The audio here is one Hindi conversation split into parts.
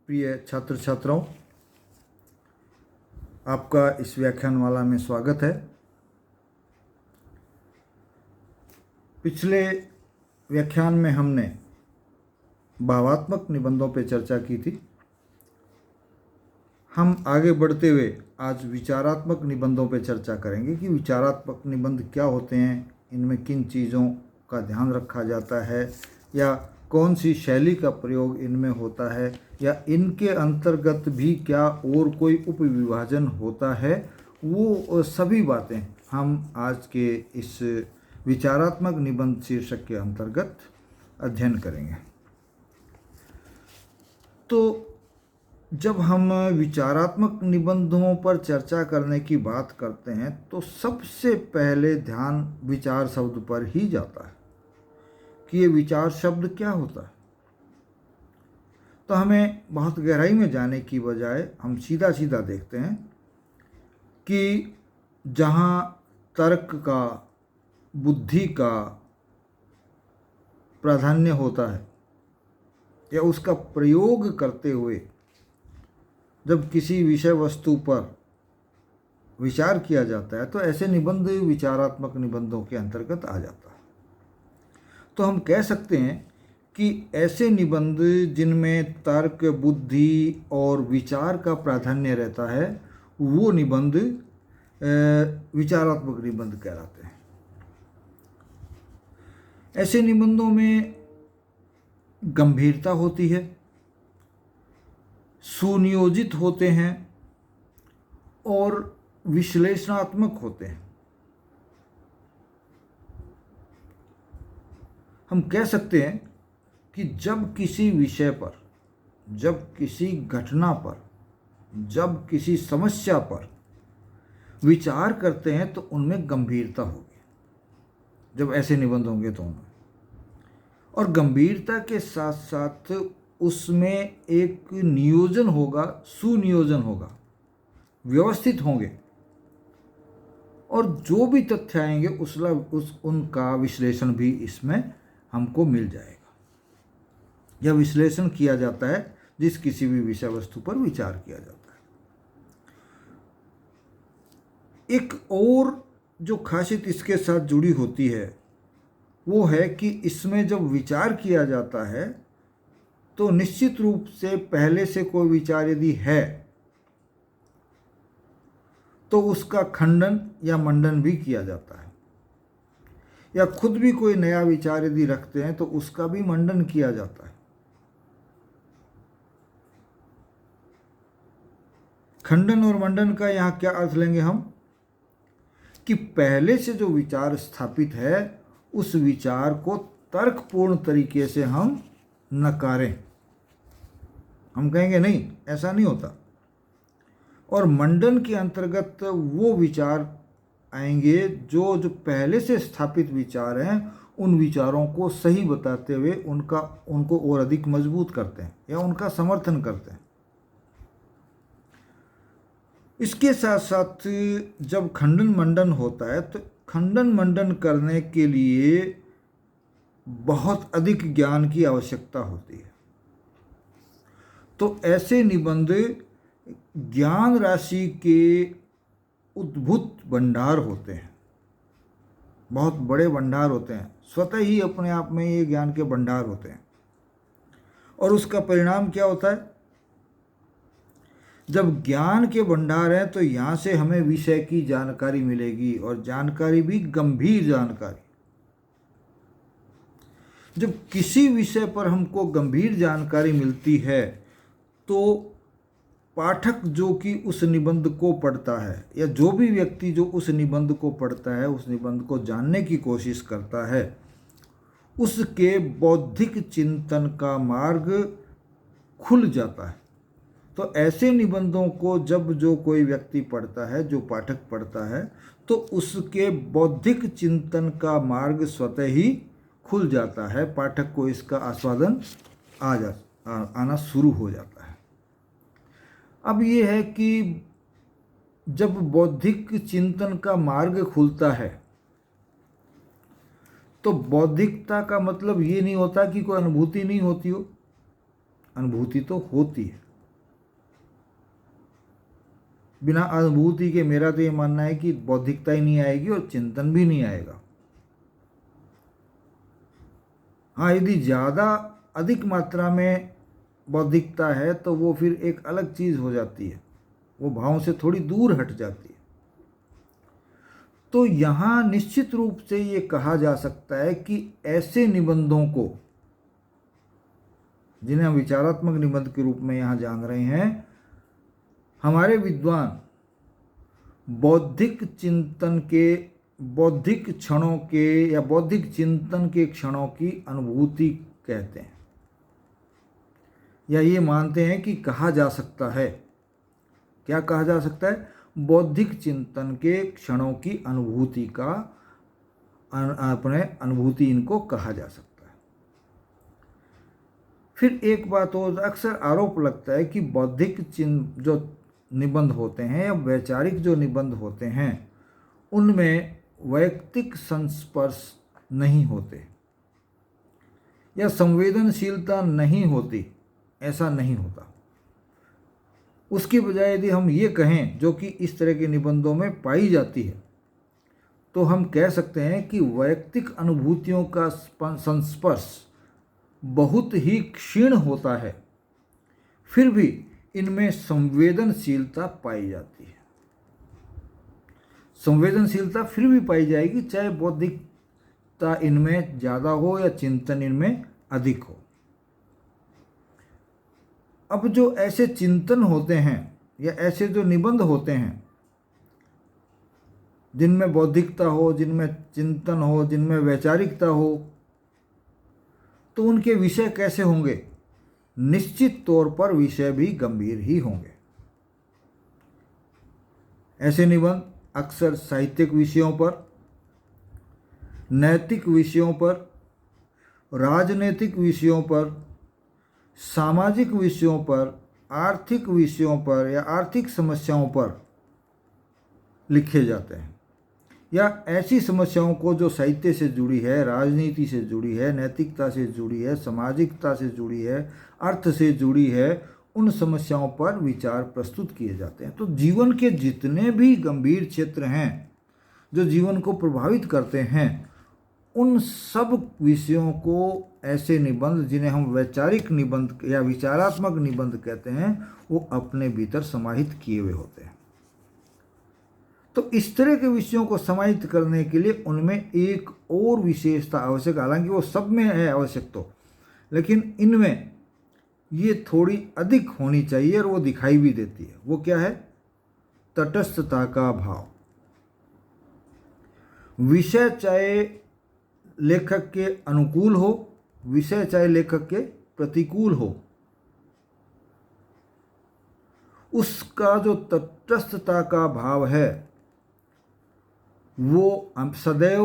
प्रिय छात्र छात्राओं, आपका इस व्याख्यानमाला में स्वागत है। पिछले व्याख्यान में हमने भावात्मक निबंधों पर चर्चा की थी। हम आगे बढ़ते हुए आज विचारात्मक निबंधों पर चर्चा करेंगे कि विचारात्मक निबंध क्या होते हैं, इनमें किन चीज़ों का ध्यान रखा जाता है, या कौन सी शैली का प्रयोग इनमें होता है, या इनके अंतर्गत भी क्या और कोई उपविभाजन होता है। वो सभी बातें हम आज के इस विचारात्मक निबंध शीर्षक के अंतर्गत अध्ययन करेंगे। तो जब हम विचारात्मक निबंधों पर चर्चा करने की बात करते हैं तो सबसे पहले ध्यान विचार शब्द पर ही जाता है कि ये विचार शब्द क्या होता है। तो हमें बहुत गहराई में जाने की बजाय हम सीधा सीधा देखते हैं कि जहाँ तर्क का, बुद्धि का प्राधान्य होता है या उसका प्रयोग करते हुए जब किसी विषय वस्तु पर विचार किया जाता है तो ऐसे निबंध विचारात्मक निबंधों के अंतर्गत आ जाता है। तो हम कह सकते हैं कि ऐसे निबंध जिनमें तर्क, बुद्धि और विचार का प्राधान्य रहता है वो निबंध विचारात्मक निबंध कहलाते हैं। ऐसे निबंधों में गंभीरता होती है, सुनियोजित होते हैं और विश्लेषणात्मक होते हैं। हम कह सकते हैं कि जब किसी विषय पर, जब किसी घटना पर, जब किसी समस्या पर विचार करते हैं तो उनमें गंभीरता होगी। जब ऐसे निबंध होंगे तो उनमें, और गंभीरता के साथ साथ उसमें एक नियोजन होगा, सुनियोजन होगा, व्यवस्थित होंगे, और जो भी तथ्य आएंगे उनका विश्लेषण भी इसमें हमको मिल जाएगा। यह विश्लेषण किया जाता है जिस किसी भी विषय वस्तु पर विचार किया जाता है। एक और जो खासियत इसके साथ जुड़ी होती है वो है कि इसमें जब विचार किया जाता है तो निश्चित रूप से पहले से कोई विचार यदि है तो उसका खंडन या मंडन भी किया जाता है, या खुद भी कोई नया विचार यदि रखते हैं तो उसका भी मंडन किया जाता है। खंडन और मंडन का यहाँ क्या अर्थ लेंगे हम, कि पहले से जो विचार स्थापित है उस विचार को तर्कपूर्ण तरीके से हम नकारें। हम कहेंगे नहीं, ऐसा नहीं होता। और मंडन के अंतर्गत वो विचार आएंगे जो पहले से स्थापित विचार हैं उन विचारों को सही बताते हुए उनको और अधिक मजबूत करते हैं या उनका समर्थन करते हैं। इसके साथ साथ जब खंडन मंडन होता है तो खंडन मंडन करने के लिए बहुत अधिक ज्ञान की आवश्यकता होती है। तो ऐसे निबंध ज्ञान राशि के उद्भूत भंडार होते हैं, बहुत बड़े भंडार होते हैं, स्वतः ही अपने आप में ये ज्ञान के भंडार होते हैं। और उसका परिणाम क्या होता है, जब ज्ञान के भंडार हैं तो यहाँ से हमें विषय की जानकारी मिलेगी, और जानकारी भी गंभीर जानकारी। जब किसी विषय पर हमको गंभीर जानकारी मिलती है तो पाठक जो कि उस निबंध को पढ़ता है, या जो भी व्यक्ति जो उस निबंध को पढ़ता है, उस निबंध को जानने की कोशिश करता है, उसके बौद्धिक चिंतन का मार्ग खुल जाता है। तो ऐसे निबंधों को जब जो कोई व्यक्ति पढ़ता है, जो पाठक पढ़ता है, तो उसके बौद्धिक चिंतन का मार्ग स्वतः ही खुल जाता है। पाठक को इसका आस्वादन आना शुरू हो जाता है। अब ये है कि जब बौद्धिक चिंतन का मार्ग खुलता है तो बौद्धिकता का मतलब ये नहीं होता कि कोई अनुभूति नहीं होती हो। अनुभूति तो होती है, बिना अनुभूति के मेरा तो ये मानना है कि बौद्धिकता ही नहीं आएगी और चिंतन भी नहीं आएगा। हाँ, यदि ज़्यादा अधिक मात्रा में बौद्धिकता है तो वो फिर एक अलग चीज़ हो जाती है, वो भावों से थोड़ी दूर हट जाती है। तो यहाँ निश्चित रूप से ये कहा जा सकता है कि ऐसे निबंधों को, जिन्हें हम विचारात्मक निबंध के रूप में यहाँ जान रहे हैं, हमारे विद्वान बौद्धिक चिंतन के, बौद्धिक क्षणों के या बौद्धिक चिंतन के क्षणों की अनुभूति कहते हैं, या ये मानते हैं कि कहा जा सकता है। क्या कहा जा सकता है? बौद्धिक चिंतन के क्षणों की अनुभूति का, अपने अनुभूति इनको कहा जा सकता है। फिर एक बात और, अक्सर आरोप लगता है कि बौद्धिक जो निबंध होते हैं या वैचारिक जो निबंध होते हैं उनमें वैयक्तिक संस्पर्श नहीं होते या संवेदनशीलता नहीं होती। ऐसा नहीं होता। उसकी बजाय यदि हम ये कहें, जो कि इस तरह के निबंधों में पाई जाती है, तो हम कह सकते हैं कि वैयक्तिक अनुभूतियों का संस्पर्श बहुत ही क्षीण होता है, फिर भी इनमें संवेदनशीलता पाई जाती है। संवेदनशीलता फिर भी पाई जाएगी, चाहे बौद्धिकता इनमें ज़्यादा हो या चिंतन इनमें अधिक हो। अब जो ऐसे चिंतन होते हैं या ऐसे जो निबंध होते हैं जिनमें बौद्धिकता हो, जिनमें चिंतन हो, जिनमें वैचारिकता हो, तो उनके विषय कैसे होंगे? निश्चित तौर पर विषय भी गंभीर ही होंगे। ऐसे निबंध अक्सर साहित्यिक विषयों पर, नैतिक विषयों पर, राजनीतिक विषयों पर, सामाजिक विषयों पर, आर्थिक विषयों पर या आर्थिक समस्याओं पर लिखे जाते हैं, या ऐसी समस्याओं को जो साहित्य से जुड़ी है, राजनीति से जुड़ी है, नैतिकता से जुड़ी है, सामाजिकता से जुड़ी है, अर्थ से जुड़ी है, उन समस्याओं पर विचार प्रस्तुत किए जाते हैं। तो जीवन के जितने भी गंभीर क्षेत्र हैं जो जीवन को प्रभावित करते हैं, उन सब विषयों को ऐसे निबंध, जिन्हें हम वैचारिक निबंध या विचारात्मक निबंध कहते हैं, वो अपने भीतर समाहित किए हुए होते हैं। तो इस तरह के विषयों को समाहित करने के लिए उनमें एक और विशेषता आवश्यक, हालांकि वो सब में है आवश्यक तो, लेकिन इनमें ये थोड़ी अधिक होनी चाहिए और वो दिखाई भी देती है। वो क्या है? तटस्थता का भाव। विषय चाहे लेखक के अनुकूल हो, विषय चाहे लेखक के प्रतिकूल हो, उसका जो तटस्थता का भाव है वो सदैव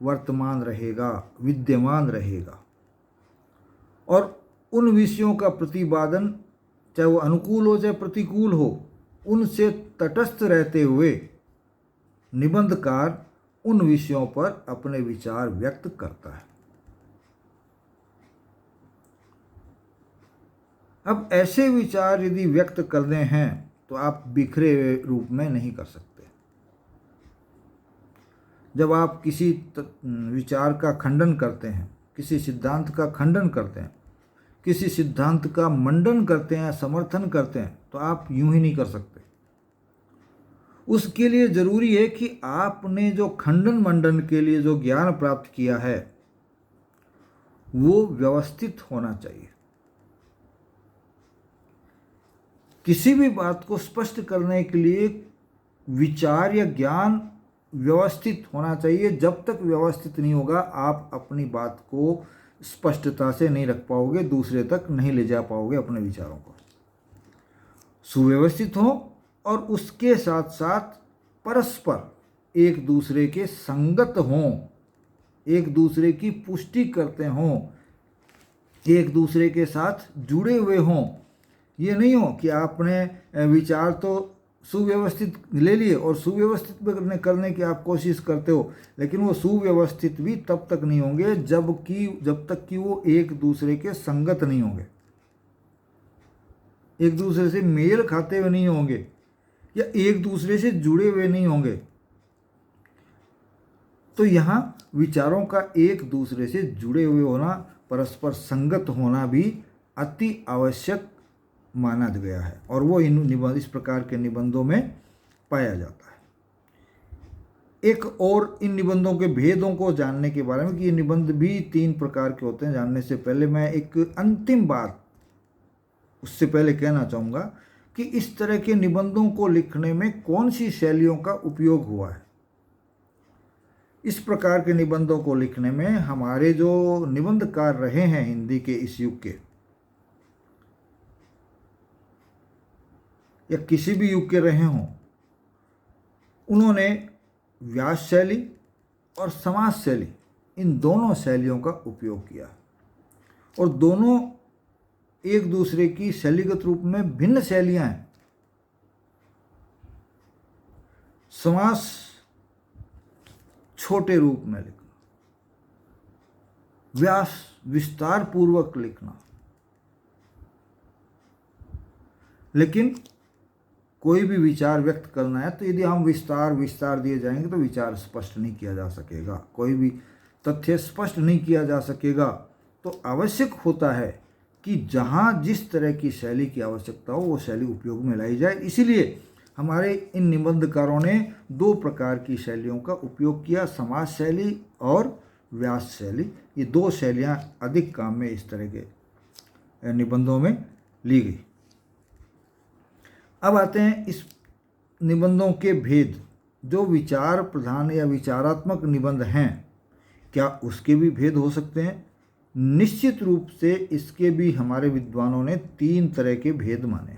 वर्तमान रहेगा, विद्यमान रहेगा। और उन विषयों का प्रतिपादन, चाहे वो अनुकूल हो चाहे प्रतिकूल हो, उनसे तटस्थ रहते हुए निबंधकार उन विषयों पर अपने विचार व्यक्त करता है। अब ऐसे विचार यदि व्यक्त करने हैं तो आप बिखरे हुए रूप में नहीं कर सकते। जब आप किसी विचार का खंडन करते हैं, किसी सिद्धांत का खंडन करते हैं, किसी सिद्धांत का मंडन करते हैं, समर्थन करते हैं, तो आप यूं ही नहीं कर सकते। उसके लिए जरूरी है कि आपने जो खंडन मंडन के लिए जो ज्ञान प्राप्त किया है वो व्यवस्थित होना चाहिए। किसी भी बात को स्पष्ट करने के लिए विचार या ज्ञान व्यवस्थित होना चाहिए। जब तक व्यवस्थित नहीं होगा आप अपनी बात को स्पष्टता से नहीं रख पाओगे, दूसरे तक नहीं ले जा पाओगे अपने विचारों को। सुव्यवस्थित हो और उसके साथ साथ परस्पर एक दूसरे के संगत हों, एक दूसरे की पुष्टि करते हों, एक दूसरे के साथ जुड़े हुए हों। ये नहीं हो कि आपने विचार तो सुव्यवस्थित ले लिए और सुव्यवस्थित करने की आप कोशिश करते हो, लेकिन वो सुव्यवस्थित भी तब तक नहीं होंगे जब तक कि वो एक दूसरे के संगत नहीं होंगे, एक दूसरे से मेल खाते हुए नहीं होंगे, या एक दूसरे से जुड़े हुए नहीं होंगे। तो यहाँ विचारों का एक दूसरे से जुड़े हुए होना, परस्पर संगत होना भी अति आवश्यक माना गया है, और वो इस प्रकार के निबंधों में पाया जाता है। एक और इन निबंधों के भेदों को जानने के बारे में कि ये निबंध भी 3 प्रकार के होते हैं, जानने से पहले मैं एक अंतिम बात उससे पहले कहना चाहूँगा कि इस तरह के निबंधों को लिखने में कौन सी शैलियों का उपयोग हुआ है। इस प्रकार के निबंधों को लिखने में हमारे जो निबंधकार रहे हैं हिंदी के इस युग के या किसी भी युग के रहे हों, उन्होंने व्यास शैली और समास शैली, इन दोनों शैलियों का उपयोग किया, और दोनों एक दूसरे की शैलीगत रूप में भिन्न शैलियां हैं। समास छोटे रूप में लिखना, व्यास विस्तार पूर्वक लिखना। लेकिन कोई भी विचार व्यक्त करना है तो यदि हम विस्तार दिए जाएंगे तो विचार स्पष्ट नहीं किया जा सकेगा, कोई भी तथ्य स्पष्ट नहीं किया जा सकेगा। तो आवश्यक होता है कि जहाँ जिस तरह की शैली की आवश्यकता हो वो शैली उपयोग में लाई जाए। इसीलिए हमारे इन निबंधकारों ने 2 प्रकार की शैलियों का उपयोग किया, समास शैली और व्यास शैली। ये 2 शैलियाँ अधिक काम में इस तरह के निबंधों में ली गई। अब आते हैं इस निबंधों के भेद। जो विचार प्रधान या विचारात्मक निबंध हैं, क्या उसके भी भेद हो सकते हैं? निश्चित रूप से इसके भी हमारे विद्वानों ने 3 तरह के भेद माने।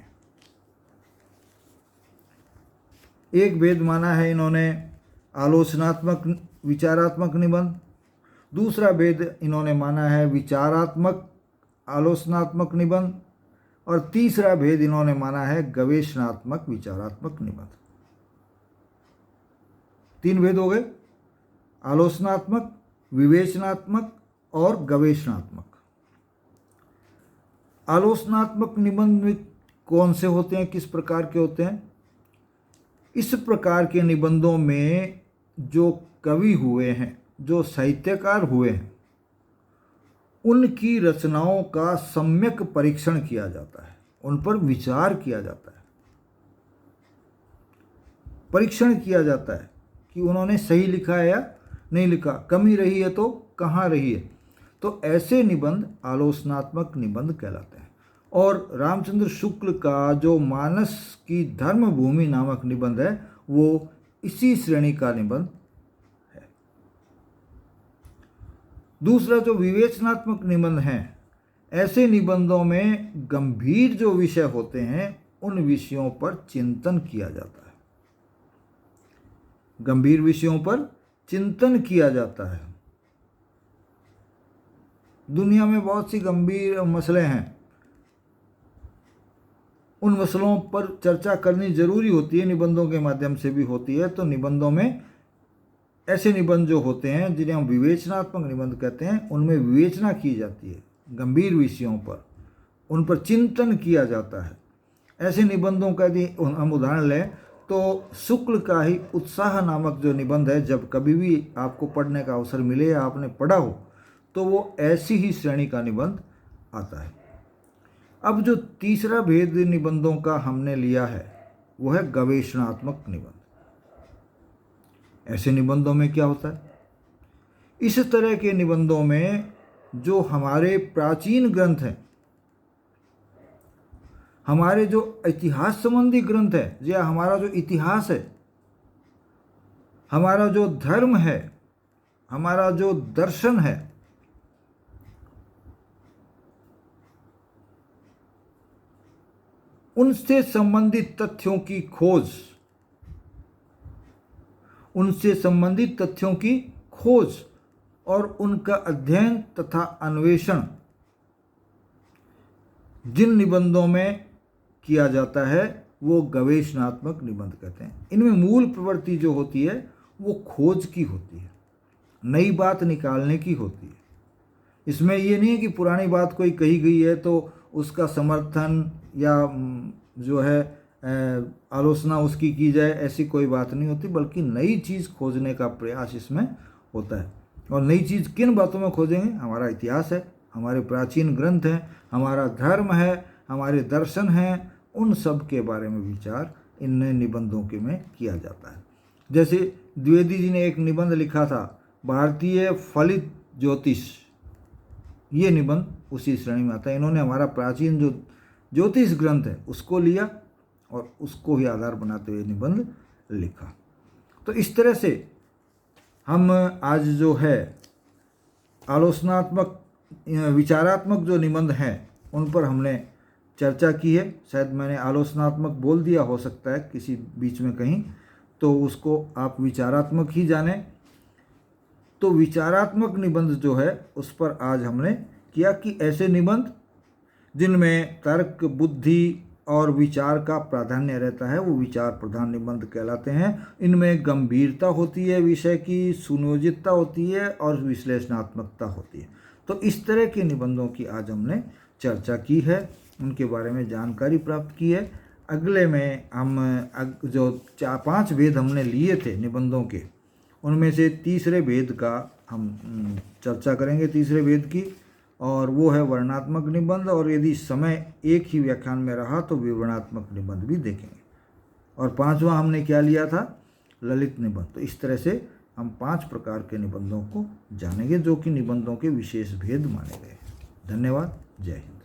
एक भेद माना है इन्होंने आलोचनात्मक विचारात्मक निबंध, दूसरा भेद इन्होंने माना है विचारात्मक आलोचनात्मक निबंध, और तीसरा भेद इन्होंने माना है गवेषणात्मक विचारात्मक निबंध। 3 भेद हो गए, आलोचनात्मक, विवेचनात्मक और गवेषणात्मक। आलोचनात्मक निबंध कौन से होते हैं, किस प्रकार के होते हैं? इस प्रकार के निबंधों में जो कवि हुए हैं, जो साहित्यकार हुए हैं, उनकी रचनाओं का सम्यक परीक्षण किया जाता है, उन पर विचार किया जाता है, परीक्षण किया जाता है कि उन्होंने सही लिखा है या नहीं लिखा, कमी रही है तो कहाँ रही है। तो ऐसे निबंध आलोचनात्मक निबंध कहलाते हैं। और रामचंद्र शुक्ल का जो मानस की धर्मभूमि नामक निबंध है वो इसी श्रेणी का निबंध है। दूसरा जो विवेचनात्मक निबंध हैं, ऐसे निबंधों में गंभीर जो विषय होते हैं उन विषयों पर चिंतन किया जाता है, गंभीर विषयों पर चिंतन किया जाता है। दुनिया में बहुत सी गंभीर मसले हैं, उन मसलों पर चर्चा करनी जरूरी होती है, निबंधों के माध्यम से भी होती है। तो निबंधों में ऐसे निबंध जो होते हैं जिन्हें हम विवेचनात्मक निबंध कहते हैं, उनमें विवेचना की जाती है, गंभीर विषयों पर उन पर चिंतन किया जाता है। ऐसे निबंधों का यदि हम उदाहरण लें तो शुक्ल का ही उत्साह नामक जो निबंध है, जब कभी भी आपको पढ़ने का अवसर मिले या आपने पढ़ा हो तो वो ऐसी ही श्रेणी का निबंध आता है। अब जो तीसरा भेद निबंधों का हमने लिया है वो है गवेषणात्मक निबंध। ऐसे निबंधों में क्या होता है? इस तरह के निबंधों में जो हमारे प्राचीन ग्रंथ हैं, हमारे जो इतिहास संबंधी ग्रंथ है, या हमारा जो इतिहास है, हमारा जो धर्म है, हमारा जो दर्शन है, उनसे संबंधित तथ्यों की खोज, उनसे संबंधित तथ्यों की खोज और उनका अध्ययन तथा अन्वेषण जिन निबंधों में किया जाता है वो गवेषणात्मक निबंध कहते हैं। इनमें मूल प्रवृत्ति जो होती है वो खोज की होती है, नई बात निकालने की होती है। इसमें ये नहीं है कि पुरानी बात कोई कही गई है तो उसका समर्थन या जो है आलोचना उसकी की जाए, ऐसी कोई बात नहीं होती, बल्कि नई चीज़ खोजने का प्रयास इसमें होता है। और नई चीज़ किन बातों में खोजेंगे? हमारा इतिहास है, हमारे प्राचीन ग्रंथ हैं, हमारा धर्म है, हमारे दर्शन हैं, उन सब के बारे में विचार इन नए निबंधों के में किया जाता है। जैसे द्विवेदी जी ने एक निबंध लिखा था, भारतीय फलित ज्योतिष, ये निबंध उसी श्रेणी में आता है। इन्होंने हमारा प्राचीन जो ज्योतिष ग्रंथ है उसको लिया और उसको ही आधार बनाते हुए निबंध लिखा। तो इस तरह से हम आज जो है आलोचनात्मक विचारात्मक जो निबंध हैं उन पर हमने चर्चा की है। शायद मैंने आलोचनात्मक बोल दिया, हो सकता है किसी बीच में कहीं, तो उसको आप विचारात्मक ही जानें। तो विचारात्मक निबंध जो है उस पर आज हमने किया कि ऐसे निबंध जिनमें तर्क, बुद्धि और विचार का प्राधान्य रहता है वो विचार प्रधान निबंध कहलाते हैं। इनमें गंभीरता होती है, विषय की सुनियोजितता होती है और विश्लेषणात्मकता होती है। तो इस तरह के निबंधों की आज हमने चर्चा की है, उनके बारे में जानकारी प्राप्त की है। अगले में हम जो 4-5 भेद हमने लिए थे निबंधों के, उनमें से तीसरे भेद का हम चर्चा करेंगे, तीसरे भेद की, और वो है वर्णनात्मक निबंध। और यदि समय एक ही व्याख्यान में रहा तो विवरणात्मक निबंध भी देखेंगे। और 5वां हमने क्या लिया था? ललित निबंध। तो इस तरह से हम 5 प्रकार के निबंधों को जानेंगे जो कि निबंधों के विशेष भेद माने गए। धन्यवाद। जय हिंद।